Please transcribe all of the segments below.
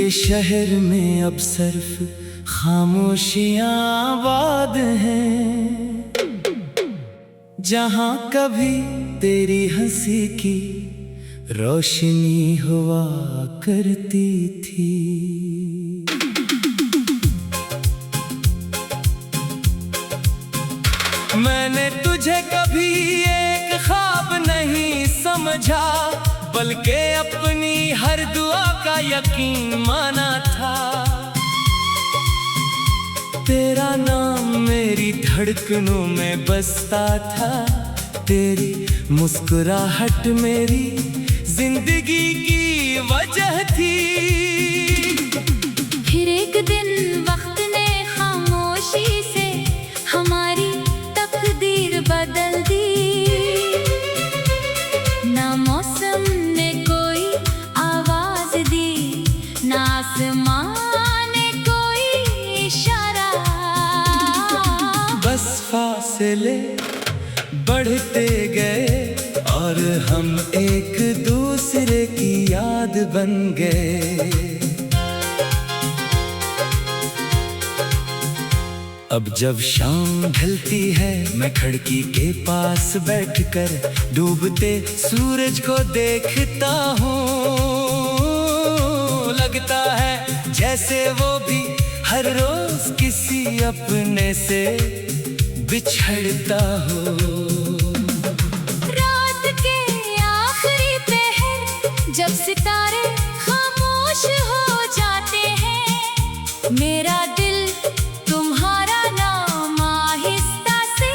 के शहर में अब सिर्फ खामोशियां आबाद हैं, जहां कभी तेरी हंसी की रोशनी हुआ करती थी। मैंने तुझे कभी एक ख्वाब नहीं समझा, बल्कि अपनी हर दुआ का यकीन माना था। तेरा नाम मेरी धड़कनों में बसता था, तेरी मुस्कुराहट मेरी जिंदगी की वजह थी। फिर एक दिन वक्त ने खामोशी से हमारी तकदीर बदल दी। ना मौसम ने कोई आवाज दी, ना आसमान ने कोई इशारा। बस फासले बढ़ते गए और हम एक दूसरे की याद बन गए। अब जब शाम ढलती है, मैं खिड़की के पास बैठकर डूबते सूरज को देखता हूँ। लगता है जैसे वो भी हर रोज किसी अपने से बिछड़ता हो। रात के आखिरी पहर जब सितारे खामोश हो जाते हैं, मेरा दिल तुम्हारा नाम आहिस्ता से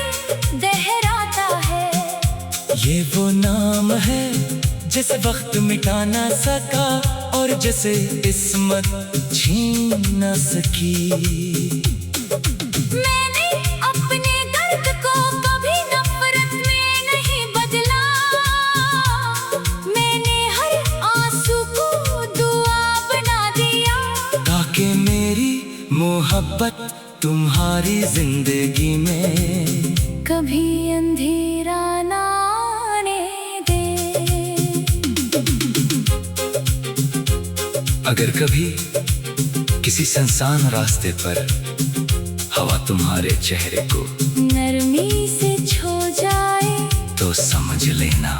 दोहराता है। ये वो नाम है जिस वक्त मिटा ना सका और जिसे किस्मत छीन न सकी। मैंने अपने दर्द को कभी नफरत में नहीं बदला, मैंने हर आंसू को दुआ बना दिया। ताकि मेरी मोहब्बत तुम्हारी जिंदगी में कभी अंधेरा ना आने दे। अगर कभी किसी सुनसान रास्ते पर हवा तुम्हारे चेहरे को नरमी से छू जाए, तो समझ लेना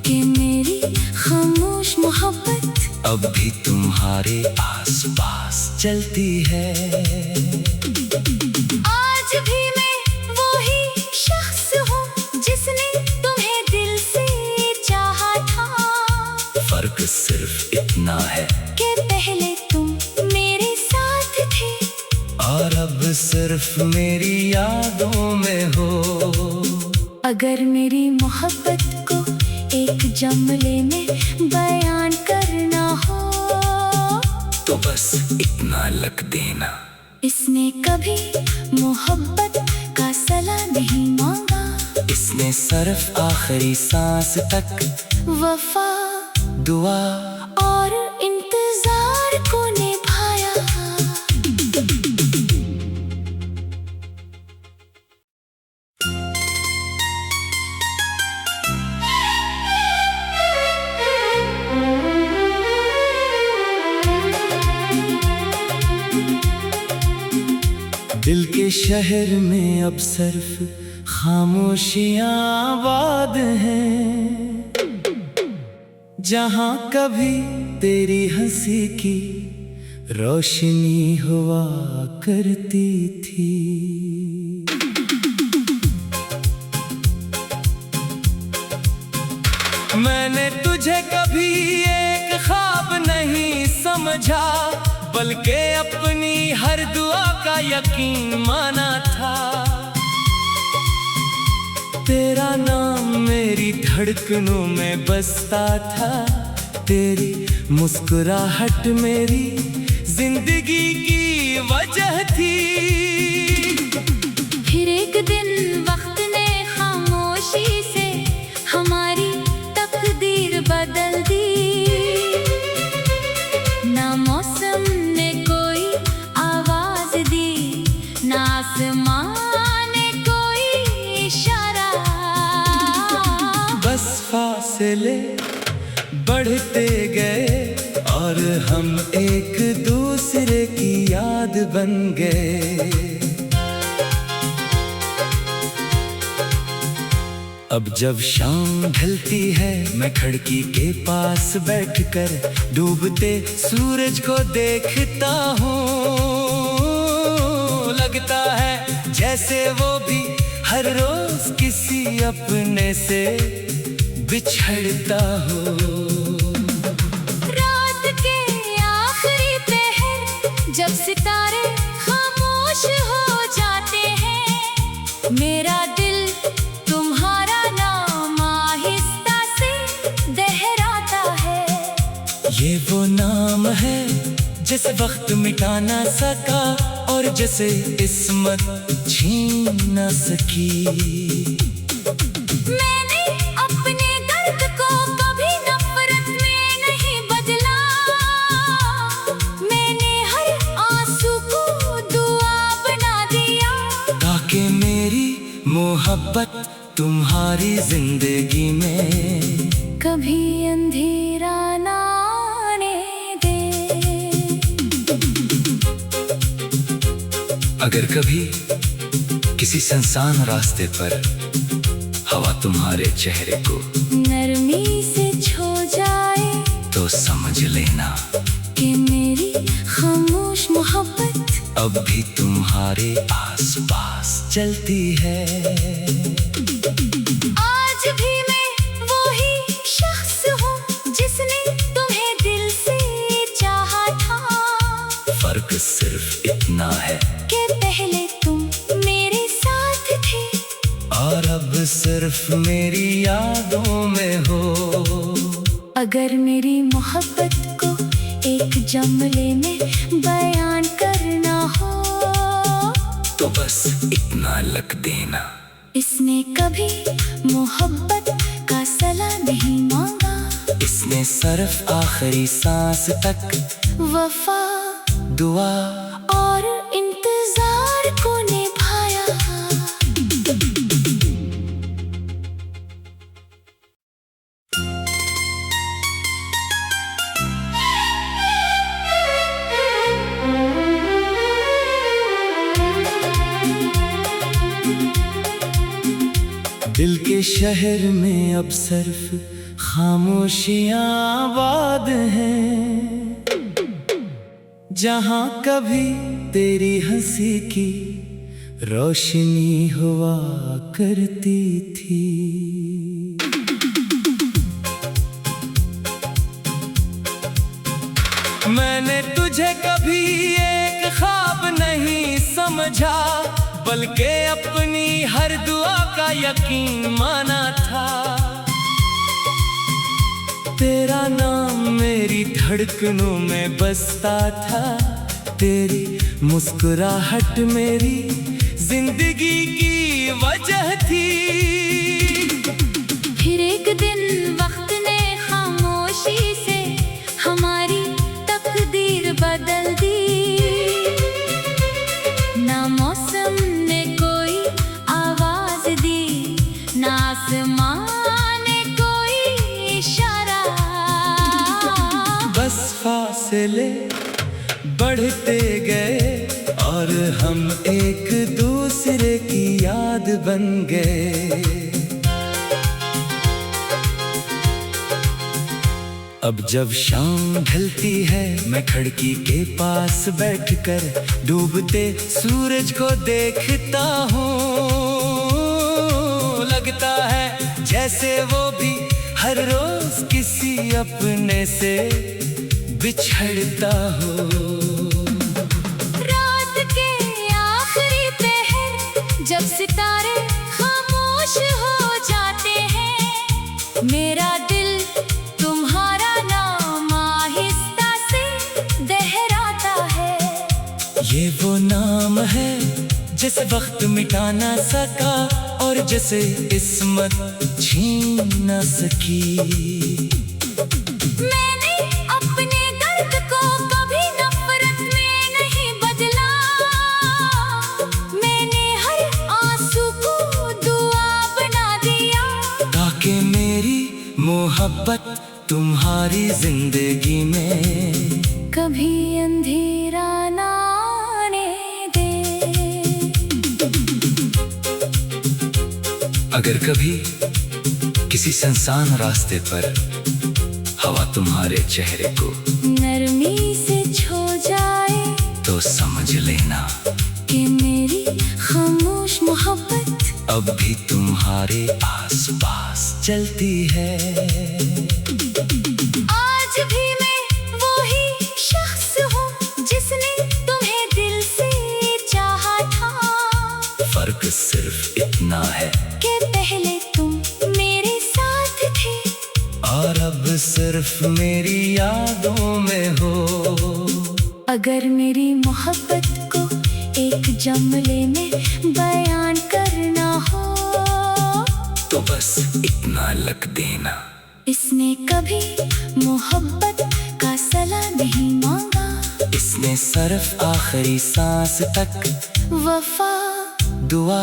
कि मेरी खामोश मोहब्बत अब भी तुम्हारे आसपास चलती है। आज भी मैं वही शख्स हूँ जिसने तुम्हें दिल से चाहा था। फर्क सिर्फ इतना है कि पहले तुम मेरे साथ थे और अब सिर्फ मेरी यादों में हो। अगर मेरी मोहब्बत को एक जुमले में बयान करना हो, तो बस इतना लिख देना, इसने कभी मोहब्बत का सला नहीं मांगा, इसने सिर्फ आखिरी सांस तक वफा दुआ और इंतजार को निभाया। दिल के शहर में अब सिर्फ खामोशियां आबाद हैं, जहां कभी तेरी हंसी की रोशनी हुआ करती थी। मैंने तुझे कभी एक ख्वाब नहीं समझा, बल्कि अपनी हर दुआ का यकीन माना था। तेरा नाम मेरी धड़कनों में बसता था, तेरी मुस्कुराहट मेरी जिंदगी की वजह थी। फिर एक दिन वक्त ने खामोशी से हमारी तकदीर बदल दी। ना मौसम ने कोई आवाज दी, ना आसमान ने कोई इशारा। बस फासले बढ़ते गए और हम एक याद बन गए। अब जब शाम ढलती है मैं खिड़की के पास बैठकर डूबते सूरज को देखता हूँ। लगता है जैसे वो भी हर रोज किसी अपने से बिछड़ता हो। रात के आखिरी पहर जब सितारे खामोश हो जाते हैं, मेरा दिल तुम्हारा नाम आहिस्ता से दोहराता है। ये वो नाम है जिसे वक्त मिटा ना सका और जिसे किस्मत छीन न सकी। मैंने अपने दर्द को कभी नफरत में नहीं बदला, मैंने हर आंसू को दुआ बना दिया। ताकि मेरी मोहब्बत तुम्हारी जिंदगी में कभी अंधेरा ना आने दे। अगर कभी किसी सुनसान रास्ते पर हवा तुम्हारे चेहरे को नरमी से छू जाए तो समझ लेना कि मेरी खामोश मोहब्बत अब भी तुम्हारे आसपास चलती है। आज भी मैं वही शख्स हूँ जिसने तुम्हें दिल से चाहा था। फर्क सिर्फ इतना है कि पहले तुम मेरे साथ थे और अब सिर्फ मेरी यादों में हो। अगर मेरी मोहब्बत को एक जुमले में बयान करना हो तो बस इतना लिख देना, इसने कभी मोहब्बत का सला नहीं मांगा, इसने सिर्फ आखिरी सांस तक वफा दुआ और इंतजार को निभाया। दिल के शहर में अब सिर्फ खामोशियां आबाद हैं, जहां कभी तेरी हंसी की रोशनी हुआ करती थी। मैंने तुझे कभी एक ख्वाब नहीं समझा, बल्कि अपनी हर दुआ का यकीन माना था। तेरा नाम मेरी धड़कनों में बसता था, तेरी मुस्कुराहट मेरी जिंदगी की वजह थी। फिर एक दिन वक्त ने खामोशी से हमारी तकदीर बदल दी। ना मौसम ने कोई आवाज दी, ना आसमां ने कोई इशारा। बस फासले बढ़ते गए और हम एक दूसरे की याद बन गए। अब जब शाम ढलती है मैं खिड़की के पास बैठकर डूबते सूरज को देखता हूँ। लगता है जैसे वो भी हर रोज किसी अपने से बिछड़ता हो। रात के आखिरी पहर जब सितारे खामोश हो जाते हैं, मेरा दिल तुम्हारा नाम आहिस्ता से दोहराता है। ये वो नाम है जिसे वक्त मिटा ना सका और जिसे किस्मत छीन न सकी। मैंने अपने दर्द को कभी नफरत में नहीं बदला, मैंने हर आंसू को दुआ बना दिया। ताकि मेरी मोहब्बत तुम्हारी जिंदगी में कभी अंधेरा ना अगर कभी किसी सुनसान रास्ते पर हवा तुम्हारे चेहरे को नरमी से छू जाए तो समझ लेना कि मेरी खामोश मोहब्बत अब भी तुम्हारे आसपास चलती है। आज भी मैं वही शख्स हूँ जिसने तुम्हें दिल से चाहा था। फर्क सिर्फ इतना है कि पहले तुम मेरे साथ थे और अब सिर्फ मेरी यादों में हो। अगर मेरी मोहब्बत को एक जुमले में बयान करना हो तो बस इतना लिख देना, इसने कभी मोहब्बत का सला नहीं मांगा, इसने सिर्फ आखिरी सांस तक वफा दुआ